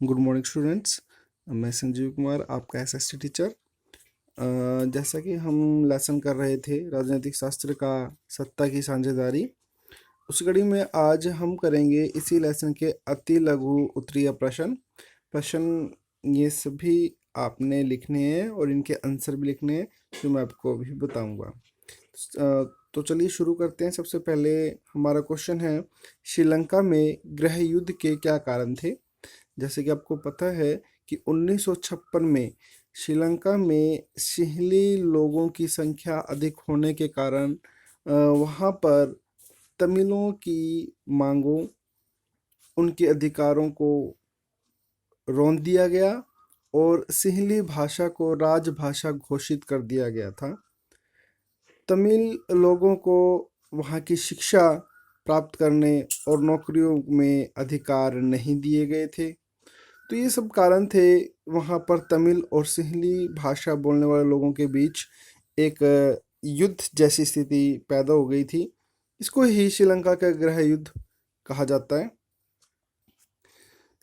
Good morning students. मैं संजीव कुमार, आपका SST teacher. जैसा कि हम लेसन कर रहे थे राजनीतिक शास्त्र का सत्ता की साझेदारी, उस कड़ी में आज हम करेंगे इसी लेसन के अति लघु उत्तरीय प्रश्न। प्रश्न ये सभी आपने लिखने हैं और इनके आंसर भी लिखने हैं, जो मैं आपको अभी बताऊंगा। तो चलिए शुरू करते हैं। सबसे पहले हमारा क्वेश्चन है, श्रीलंका में गृह युद्ध के क्या कारण थे। जैसे कि आपको पता है कि 1956 में श्रीलंका में सिंहली लोगों की संख्या अधिक होने के कारण वहाँ पर तमिलों की मांगों, उनके अधिकारों को रौंद दिया गया और सिंहली भाषा को राजभाषा घोषित कर दिया गया था। तमिल लोगों को वहाँ की शिक्षा प्राप्त करने और नौकरियों में अधिकार नहीं दिए गए थे। तो ये सब कारण थे। वहाँ पर तमिल और सिंहली भाषा बोलने वाले लोगों के बीच एक युद्ध जैसी स्थिति पैदा हो गई थी। इसको ही श्रीलंका का गृह युद्ध कहा जाता है।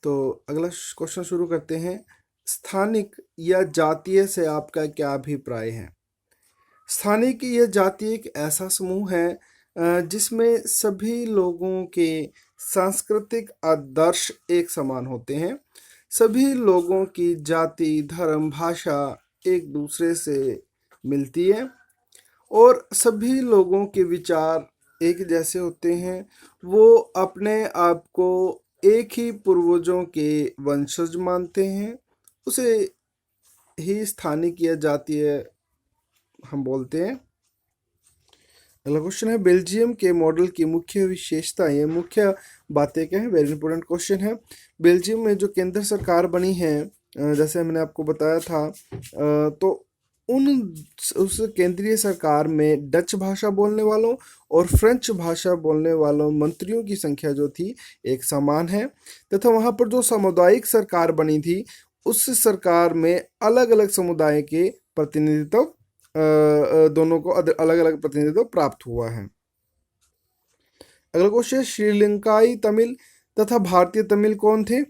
तो अगला क्वेश्चन शुरू करते हैं। स्थानिक या जातीय से आपका क्या अभिप्राय है। स्थानिक या जातीय एक ऐसा समूह है जिसमें सभी लोगों के सांस्कृतिक आदर्श एक समान होते हैं। सभी लोगों की जाति, धर्म, भाषा एक दूसरे से मिलती है और सभी लोगों के विचार एक जैसे होते हैं। वो अपने आप को एक ही पूर्वजों के वंशज मानते हैं। उसे ही स्थानिक या जातीय हम बोलते हैं। अगला क्वेश्चन है, बेल्जियम के मॉडल की मुख्य विशेषताएं, मुख्य बातें क्या है। वेरी इंपॉर्टेंट क्वेश्चन है। बेल्जियम में जो केंद्र सरकार बनी है, जैसे मैंने आपको बताया था, तो उस केंद्रीय सरकार में डच भाषा बोलने वालों और फ्रेंच भाषा बोलने वालों मंत्रियों की संख्या जो थी एक समान है। तथा वहाँ पर जो सामुदायिक सरकार बनी थी, उस सरकार में अलग अलग समुदाय के प्रतिनिधित्व, दोनों को अलग अलग प्रतिनिधित्व प्राप्त हुआ है। अगला क्वेश्चन, श्रीलंकाई तमिल तथा भारतीय तमिल कौन थे।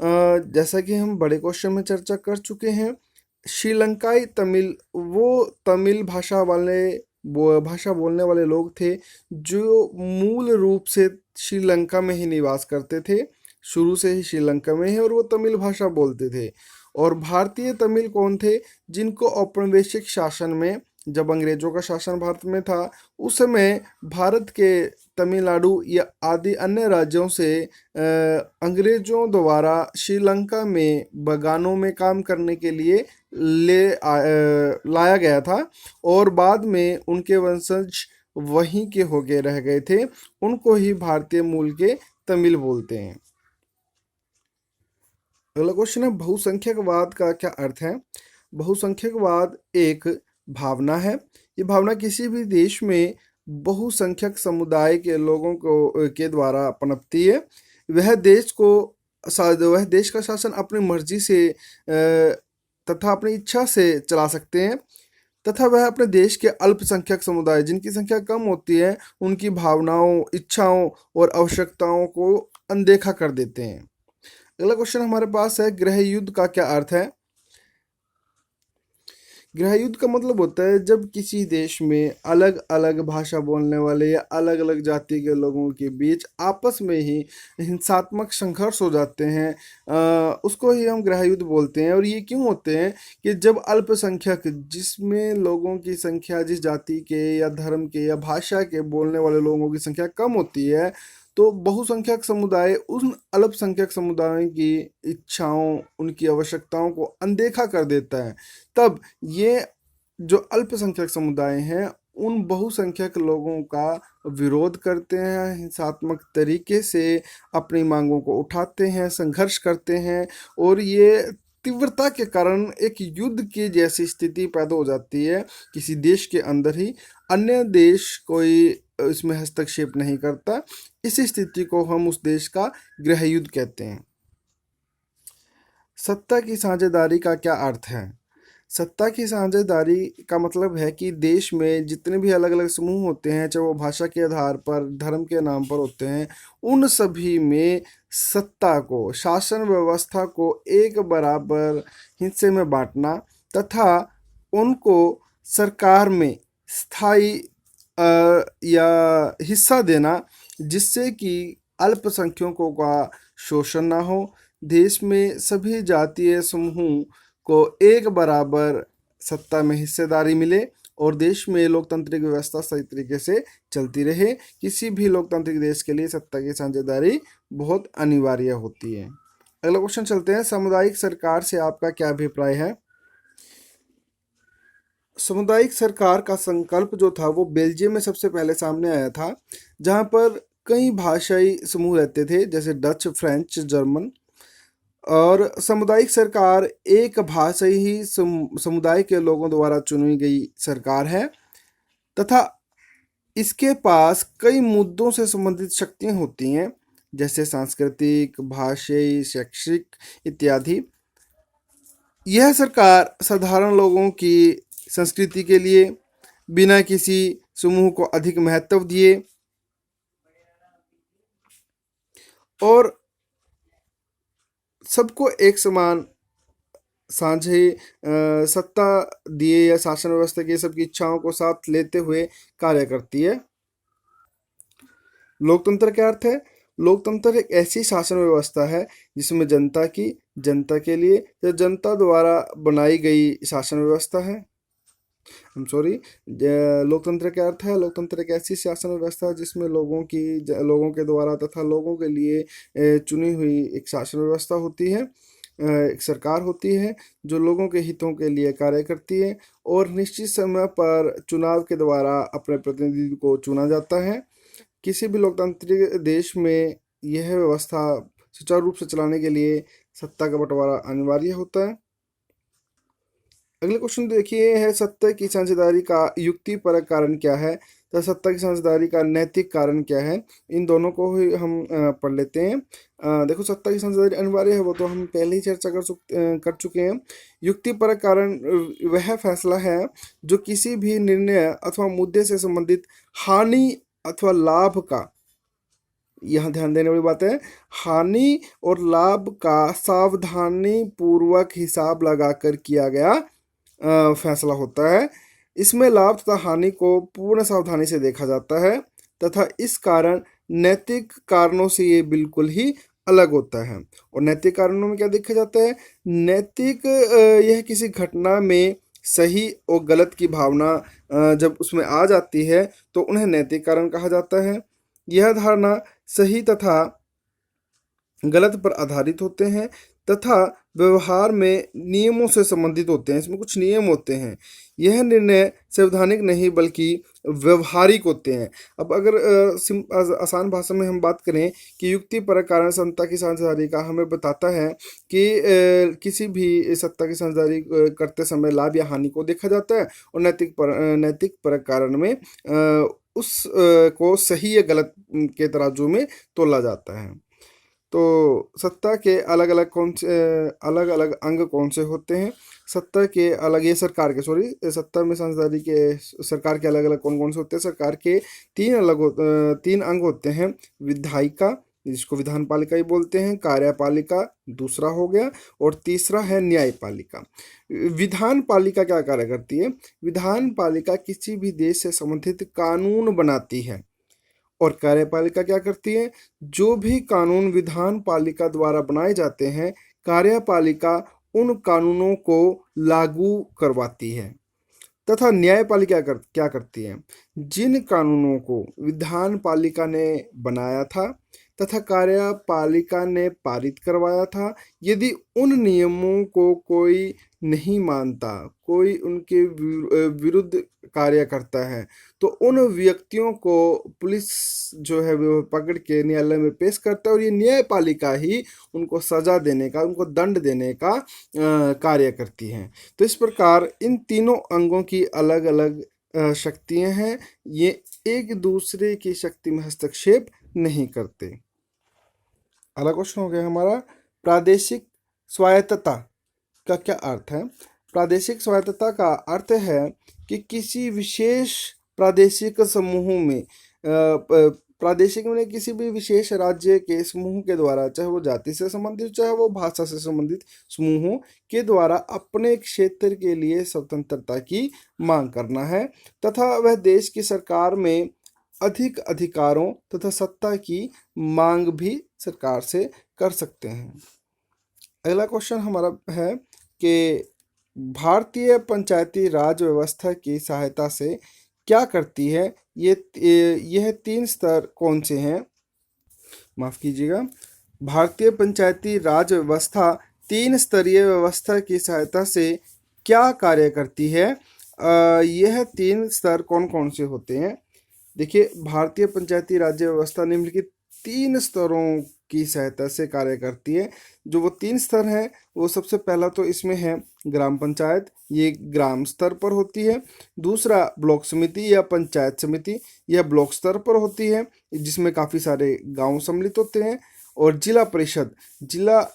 जैसा कि हम बड़े क्वेश्चन में चर्चा कर चुके हैं, श्रीलंकाई तमिल वो तमिल भाषा बोलने वाले लोग थे जो मूल रूप से श्रीलंका में ही निवास करते थे, शुरू से ही श्रीलंका में है और वो तमिल भाषा बोलते थे। और भारतीय तमिल कौन थे, जिनको औपनिवेशिक शासन में, जब अंग्रेजों का शासन भारत में था, उस समय भारत के तमिलनाडु या आदि अन्य राज्यों से अंग्रेजों द्वारा श्रीलंका में बागानों में काम करने के लिए लाया गया था और बाद में उनके वंशज वहीं के होके रह गए थे। उनको ही भारतीय मूल के तमिल बोलते हैं। अगला क्वेश्चन है, बहुसंख्यकवाद का क्या अर्थ है। बहुसंख्यकवाद एक भावना है। ये भावना किसी भी देश में बहुसंख्यक समुदाय के लोगों के द्वारा पनपती है। वह देश का शासन अपनी मर्जी से तथा अपनी इच्छा से चला सकते हैं तथा वह अपने देश के अल्पसंख्यक समुदाय, जिनकी संख्या कम होती है, उनकी भावनाओं, इच्छाओं और आवश्यकताओं को अनदेखा कर देते हैं। अगला क्वेश्चन हमारे पास है, गृह युद्ध का क्या अर्थ है। गृह युद्ध का मतलब होता है जब किसी देश में अलग अलग भाषा बोलने वाले या अलग अलग जाति के लोगों के बीच आपस में ही हिंसात्मक संघर्ष हो जाते हैं, उसको ही हम गृह युद्ध बोलते हैं। और ये क्यों होते हैं कि जब अल्पसंख्यक, जिसमें लोगों की संख्या, जिस जाति के या धर्म के या भाषा के बोलने वाले लोगों की संख्या कम होती है, तो बहुसंख्यक समुदाय उन अल्पसंख्यक समुदायों की इच्छाओं, उनकी आवश्यकताओं को अनदेखा कर देता है। तब ये जो अल्पसंख्यक समुदाय हैं, उन बहुसंख्यक लोगों का विरोध करते हैं, हिंसात्मक तरीके से अपनी मांगों को उठाते हैं, संघर्ष करते हैं और ये तीव्रता के कारण एक युद्ध की जैसी स्थिति पैदा हो जाती है। किसी देश के अंदर ही अन्य देश कोई इसमें हस्तक्षेप नहीं करता। इस स्थिति को हम उस देश का गृह युद्ध कहते हैं। सत्ता की साझेदारी का क्या अर्थ है। सत्ता की साझेदारी का मतलब है कि देश में जितने भी अलग अलग समूह होते हैं, चाहे वो भाषा के आधार पर, धर्म के नाम पर होते हैं, उन सभी में सत्ता को, शासन व्यवस्था को एक बराबर हिस्से में बांटना तथा उनको सरकार में स्थायी या हिस्सा देना, जिससे कि अल्पसंख्यकों का शोषण ना हो, देश में सभी जातीय समूहों को एक बराबर सत्ता में हिस्सेदारी मिले और देश में लोकतांत्रिक व्यवस्था सही तरीके से चलती रहे। किसी भी लोकतांत्रिक देश के लिए सत्ता की साझेदारी बहुत अनिवार्य होती है। अगला क्वेश्चन चलते हैं, सामुदायिक सरकार से आपका क्या अभिप्राय है? सामुदायिक सरकार का संकल्प जो था वो बेल्जियम में सबसे पहले सामने आया था, जहाँ पर कई भाषाई समूह रहते थे, जैसे डच, फ्रेंच, जर्मन। और सामुदायिक सरकार एक भाषाई ही समुदाय के लोगों द्वारा चुनी गई सरकार है तथा इसके पास कई मुद्दों से संबंधित शक्तियाँ होती हैं, जैसे सांस्कृतिक, भाषाई, शैक्षिक इत्यादि। यह सरकार साधारण लोगों की संस्कृति के लिए बिना किसी समूह को अधिक महत्व दिए और सबको एक समान साझे सत्ता दिए या शासन व्यवस्था की सबकी इच्छाओं को साथ लेते हुए कार्य करती है। लोकतंत्र क्या अर्थ है? लोकतंत्र एक ऐसी शासन व्यवस्था है जिसमें जनता के लिए या जनता द्वारा बनाई गई शासन व्यवस्था है। सॉरी, लोकतंत्र क्या अर्थ है? लोकतंत्र एक ऐसी शासन व्यवस्था है जिसमें लोगों के द्वारा तथा लोगों के लिए चुनी हुई एक शासन व्यवस्था होती है, एक सरकार होती है जो लोगों के हितों के लिए कार्य करती है और निश्चित समय पर चुनाव के द्वारा अपने प्रतिनिधि को चुना जाता है। किसी भी लोकतांत्रिक देश में यह व्यवस्था सुचारू रूप से चलाने के लिए सत्ता का बंटवारा अनिवार्य होता है। अगले क्वेश्चन देखिए, है सत्ता की साझेदारी का युक्तिपरक कारण क्या है, तो सत्ता की साझेदारी का नैतिक कारण क्या है? इन दोनों को ही हम पढ़ लेते हैं। देखो, सत्ता की साझेदारी अनिवार्य है वो तो हम पहले ही चर्चा कर चुके हैं। युक्तिपरक कारण वह फैसला है जो किसी भी निर्णय अथवा मुद्दे से संबंधित हानि अथवा लाभ का, यहाँ ध्यान देने वाली बात है, हानि और लाभ का सावधानी पूर्वक हिसाब लगाकर किया गया फैसला होता है। इसमें लाभ तथा हानि को पूर्ण सावधानी से देखा जाता है तथा इस कारण नैतिक कारणों से ये बिल्कुल ही अलग होता है। और नैतिक कारणों में क्या देखा जाता है? नैतिक यह किसी घटना में सही और गलत की भावना जब उसमें आ जाती है तो उन्हें नैतिक कारण कहा जाता है। यह धारणा सही तथा गलत पर आधारित होते हैं तथा व्यवहार में नियमों से संबंधित होते हैं। इसमें कुछ नियम होते हैं। यह निर्णय संवैधानिक नहीं बल्कि व्यवहारिक होते हैं। अब अगर आसान भाषा में हम बात करें कि युक्तिपरक कारण सत्ता की साझेदारी का हमें बताता है कि किसी भी सत्ता की साझेदारी करते समय लाभ या हानि को देखा जाता है और नैतिक परक कारण में उस को सही या गलत के तराजू में तोला जाता है। तो सत्ता के अलग अलग अंग कौन से होते हैं? सत्ता के अलग, ये सरकार के, सॉरी, सत्ता में साझेदारी के सरकार के अलग अलग कौन कौन से होते हैं? सरकार के तीन अंग होते हैं। विधायिका, जिसको विधान पालिका ही बोलते हैं, कार्यपालिका दूसरा हो गया और तीसरा है न्यायपालिका। विधान पालिका क्या कार्य करती है? विधान पालिका किसी भी देश से संबंधित कानून बनाती है और कार्यपालिका क्या करती है? जो भी कानून विधान पालिका द्वारा बनाए जाते हैं, कार्यपालिका उन कानूनों को लागू करवाती है तथा न्यायपालिका क्या करती है? जिन कानूनों को विधान पालिका ने बनाया था तथा कार्यपालिका ने पारित करवाया था, यदि उन नियमों को कोई नहीं मानता, कोई उनके विरुद्ध कार्य करता है, तो उन व्यक्तियों को पुलिस जो है वो पकड़ के न्यायालय में पेश करता है और ये न्यायपालिका ही उनको सजा देने का, उनको दंड देने का कार्य करती है। तो इस प्रकार इन तीनों अंगों की अलग अलग शक्तियां हैं। ये एक दूसरे की शक्ति में हस्तक्षेप नहीं करते। अगला क्वेश्चन हो गया हमारा, प्रादेशिक स्वायत्तता का क्या अर्थ है? प्रादेशिक स्वायत्तता का अर्थ है कि किसी विशेष प्रादेशिक समूह में प्रादेशिक में किसी भी विशेष राज्य के समूह के द्वारा, चाहे वो जाति से संबंधित चाहे वो भाषा से संबंधित समूहों के द्वारा अपने क्षेत्र के लिए स्वतंत्रता की मांग करना है तथा वह देश की सरकार में अधिक अधिकारों तथा सत्ता की मांग भी सरकार से कर सकते हैं। अगला क्वेश्चन हमारा है कि भारतीय पंचायती राज व्यवस्था की सहायता से क्या करती है। यह 3 स्तर कौन से हैं? माफ कीजिएगा, भारतीय पंचायती राज व्यवस्था 3 स्तरीय व्यवस्था की सहायता से क्या कार्य करती है? यह 3 स्तर कौन कौन से होते हैं? देखिए, भारतीय पंचायती राज्य व्यवस्था निम्नलिखित 3 स्तरों की सहायता से कार्य करती है। जो वो 3 स्तर हैं, वो सबसे पहला तो इसमें है ग्राम पंचायत, ये ग्राम स्तर पर होती है। दूसरा ब्लॉक समिति या पंचायत समिति, यह ब्लॉक स्तर पर होती है जिसमें काफ़ी सारे गांव सम्मिलित होते हैं। और जिला परिषद,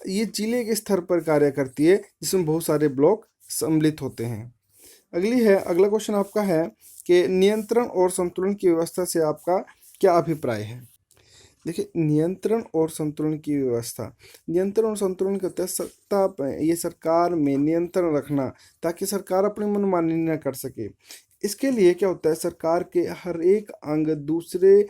ये जिले के स्तर पर कार्य करती है जिसमें बहुत सारे ब्लॉक सम्मिलित होते हैं। अगला क्वेश्चन आपका है कि नियंत्रण और संतुलन की व्यवस्था से आपका क्या अभिप्राय है? देखिए, नियंत्रण और संतुलन की व्यवस्था, नियंत्रण और संतुलन का तहत सत्ता ये सरकार में नियंत्रण रखना ताकि सरकार अपनी मनमानी न कर सके। इसके लिए क्या होता है, सरकार के हर एक अंग दूसरे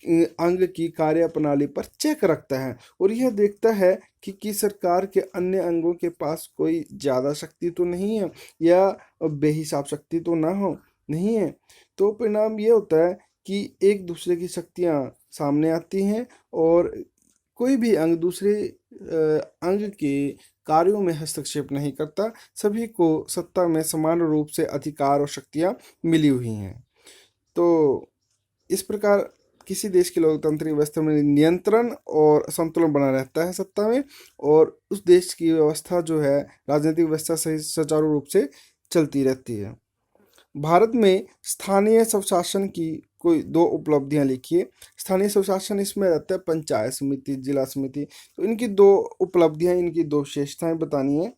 अंग की कार्य प्रणाली पर चेक रखता है और यह देखता है कि सरकार के अन्य अंगों के पास कोई ज़्यादा शक्ति तो नहीं है या बेहिसाब शक्ति तो नहीं है। तो परिणाम ये होता है कि एक दूसरे की शक्तियाँ सामने आती हैं और कोई भी अंग दूसरे अंग के कार्यों में हस्तक्षेप नहीं करता। सभी को सत्ता में समान रूप से अधिकार और शक्तियाँ मिली हुई हैं। तो इस प्रकार किसी देश की लोकतांत्रिक व्यवस्था में नियंत्रण और संतुलन बना रहता है सत्ता में, और उस देश की व्यवस्था जो है राजनीतिक व्यवस्था सही सुचारू रूप से चलती रहती है। भारत में स्थानीय स्वशासन की कोई 2 उपलब्धियां लिखिए। स्थानीय स्वशासन इसमें रहता है पंचायत समिति, जिला समिति। तो इनकी 2 उपलब्धियां, इनकी 2 विशेषताएं बतानी है।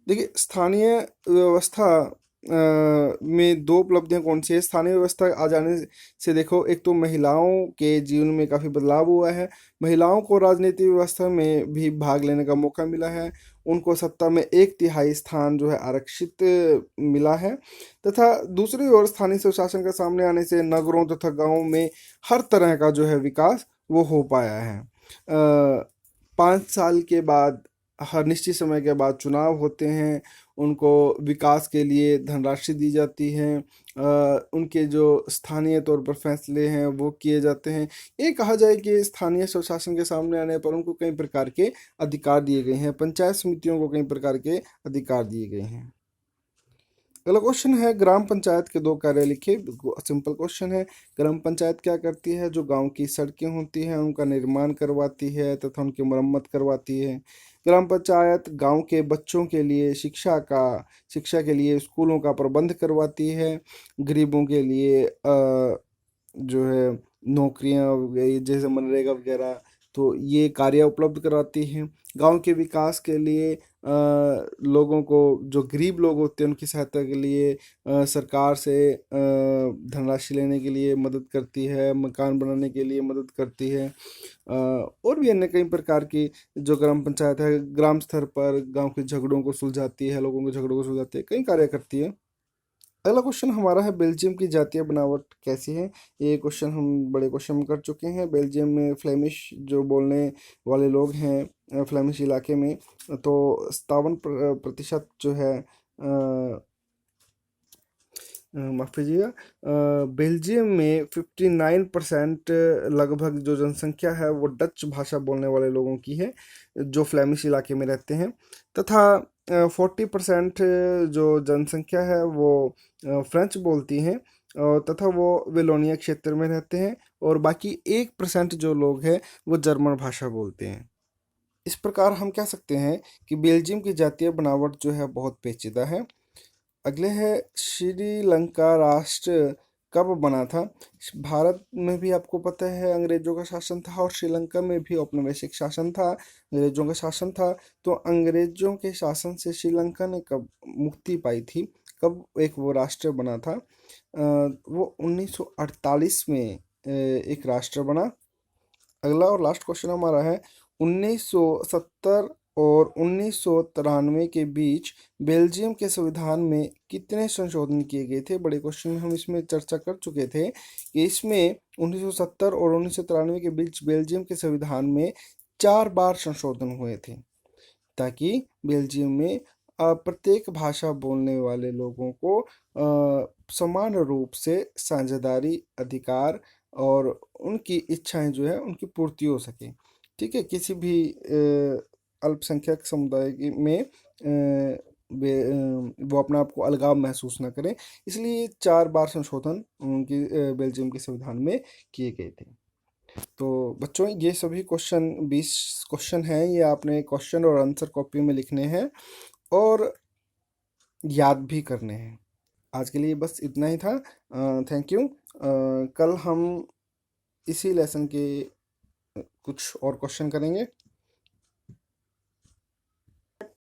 देखिए, स्थानीय व्यवस्था में 2 उपलब्धियां कौन सी है? स्थानीय व्यवस्था आ जाने से देखो, एक तो महिलाओं के जीवन में काफ़ी बदलाव हुआ है। महिलाओं को राजनीतिक व्यवस्था में भी भाग लेने का मौका मिला है। उनको सत्ता में 1/3 स्थान जो है आरक्षित मिला है। तथा दूसरी ओर स्थानीय स्वशासन का सामने आने से नगरों तथा गाँवों में हर तरह का जो है विकास वो हो पाया है। 5 साल के बाद, हर निश्चित समय के बाद चुनाव होते हैं, उनको विकास के लिए धनराशि दी जाती है, उनके जो स्थानीय तौर पर फैसले हैं वो किए जाते हैं। ये कहा जाए कि स्थानीय स्वशासन के सामने आने पर उनको कई प्रकार के अधिकार दिए गए हैं। पंचायत समितियों को कई प्रकार के अधिकार दिए गए हैं। अगला क्वेश्चन है, ग्राम पंचायत के 2 कार्य लिखिए। सिंपल क्वेश्चन है। ग्राम पंचायत क्या करती है? जो गांव की सड़कें होती हैं उनका निर्माण करवाती है तथा उनकी मरम्मत करवाती है। ग्राम पंचायत गांव के बच्चों के लिए शिक्षा के लिए स्कूलों का प्रबंध करवाती है। गरीबों के लिए जो है नौकरियां जैसे मनरेगा वगैरह, तो ये कार्य उपलब्ध कराती हैं। गांव के विकास के लिए लोगों को, जो गरीब लोग होते हैं उनकी सहायता के लिए सरकार से धनराशि लेने के लिए मदद करती है, मकान बनाने के लिए मदद करती है। और भी अन्य कई प्रकार की जो ग्राम पंचायत है, ग्राम स्तर पर गांव के झगड़ों को सुलझाती है, लोगों के झगड़ों को सुलझाती है, कई कार्य करती है। अगला क्वेश्चन हमारा है, बेल्जियम की जातीय बनावट कैसी है? ये क्वेश्चन हम बड़े क्वेश्चन में कर चुके हैं। बेल्जियम में फ्लेमिश जो बोलने वाले लोग हैं फ्लेमिश इलाके में, तो 57% जो है माफ कीजिएगा, बेल्जियम में 59% लगभग जो जनसंख्या है वो डच भाषा बोलने वाले लोगों की है जो फ्लेमिश इलाके में रहते हैं। तथा 40% जो जनसंख्या है वो फ्रेंच बोलती हैं तथा वो वेलोनिया क्षेत्र में रहते हैं, और बाकी 1% जो लोग हैं वो जर्मन भाषा बोलते हैं। इस प्रकार हम कह सकते हैं कि बेल्जियम की जातीय बनावट जो है बहुत पेचीदा है। अगले है, श्रीलंका राष्ट्र कब बना था? भारत में भी आपको पता है अंग्रेजों का शासन था, और श्रीलंका में भी औपनिवेशिक शासन था, अंग्रेजों का शासन था। तो अंग्रेजों के शासन से श्रीलंका ने कब मुक्ति पाई थी, कब एक वो राष्ट्र बना था? वो 1948 में एक राष्ट्र बना। अगला और लास्ट क्वेश्चन हमारा है, 1970 और 1993 के बीच बेल्जियम के संविधान में कितने संशोधन किए गए थे? बड़े क्वेश्चन में हम इसमें चर्चा कर चुके थे कि इसमें 1970 और 1993 के बीच बेल्जियम के संविधान में 4 बार संशोधन हुए थे, ताकि बेल्जियम में प्रत्येक भाषा बोलने वाले लोगों को समान रूप से साझेदारी, अधिकार और उनकी इच्छाएं जो है उनकी पूर्ति हो सके। ठीक है, किसी भी अल्पसंख्यक समुदाय में वो अपने आप को अलगाव महसूस ना करें, इसलिए 4 बार संशोधन उनकी बेल्जियम के संविधान में किए गए थे। तो बच्चों, ये सभी क्वेश्चन 20 क्वेश्चन हैं, ये आपने क्वेश्चन और आंसर कॉपी में लिखने हैं और याद भी करने हैं। आज के लिए बस इतना ही था। Thank you. कल हम इसी लेसन के कुछ और क्वेश्चन करेंगे।